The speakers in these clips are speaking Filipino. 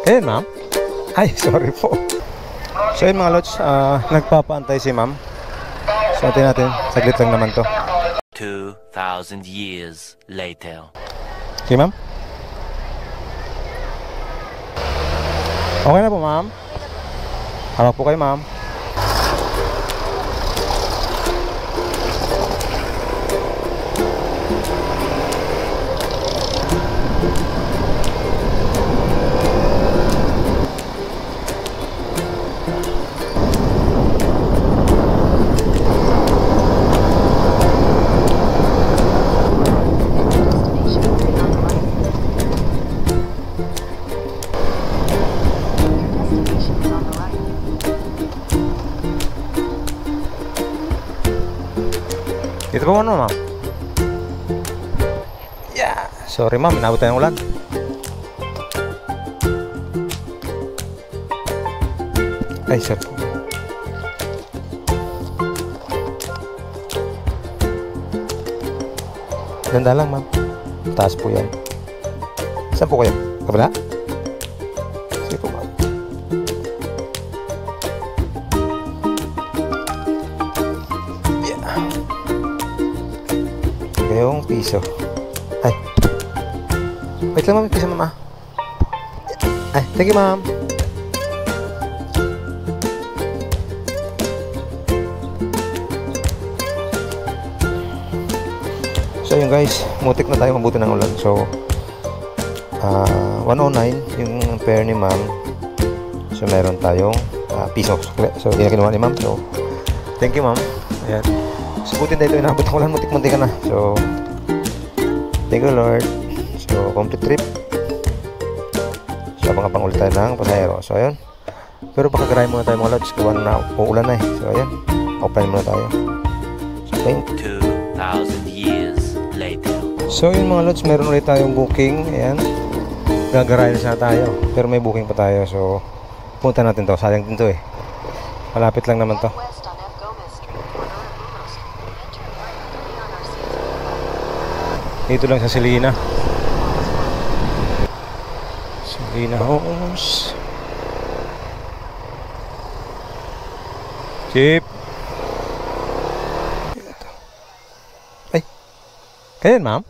Ayan, ma'am. Ay, sorry po. So yun mga lods, nagpapaantay si ma'am. So natin, saglit lang naman to. 2,000 years later. Okay, ma'am? Okay na po, ma'am. Hawak po kayo, ma'am. Dito po ano, ma'am? Yeah. Sorry, ma'am. Inabot tayo ng ulan. Ay, sir. Ganda lang, ma'am. Taas po yan. Saan po kayo? Kabila? Sige po, ma'am. Yung piso. Ay. Wait lang, ma'am. Piso, ma'am. Ay, thank you, ma'am. So yun guys, mutik na tayo mabuti ng ulan. So 109 yung pair ni ma'am. So meron tayong piso. So hindi na kinuha ni ma'am. So thank you, ma'am. Ayan. Subutin na ito, inabot ko lang, mutik-muntik ka na. So, thank you Lord. So, complete trip. So, abang-abang ulit tayo ng pasahero. So, ayun. Pero pakagarahin muna tayo mga lods. Gawa na uulan na eh. So, ayun. Offline muna tayo. So, thank you. 2,000 years later. So, yun mga lods. Meron ulit tayong booking. Ayan. Gagarahin na tayo. Pero may booking pa tayo. So, punta natin to. Sayang din to eh. Malapit lang naman to. Dito lang sa Selina Homes. Chip. Ay, kayan ma'am?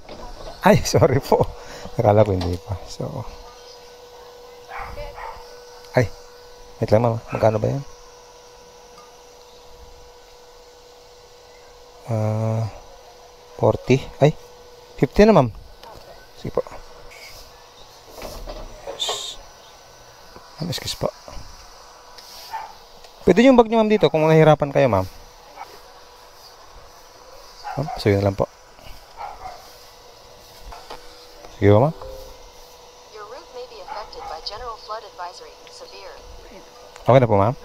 Ay, sorry po. Akala ko hindi pa. So, ay, wait lang ma'am. Magkano ba yan? 40. Ay, 50 na ma'am. Sige po. Yes. Excuse po. Pwede yung bag nyo ma'am dito kung nahihirapan kayo ma'am. Ma'am, so yun lang po. Sige po ma'am. Okay na po ma'am.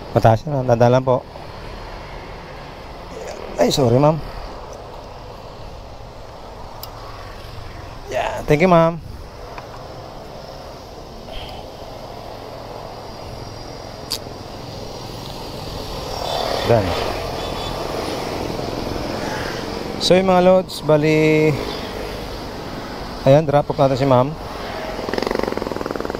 Mataas na, nadalan po. Ay, sorry ma'am. Yeah, thank you ma'am. Done. So yung mga loads, bali ayan, drop off natin si ma'am.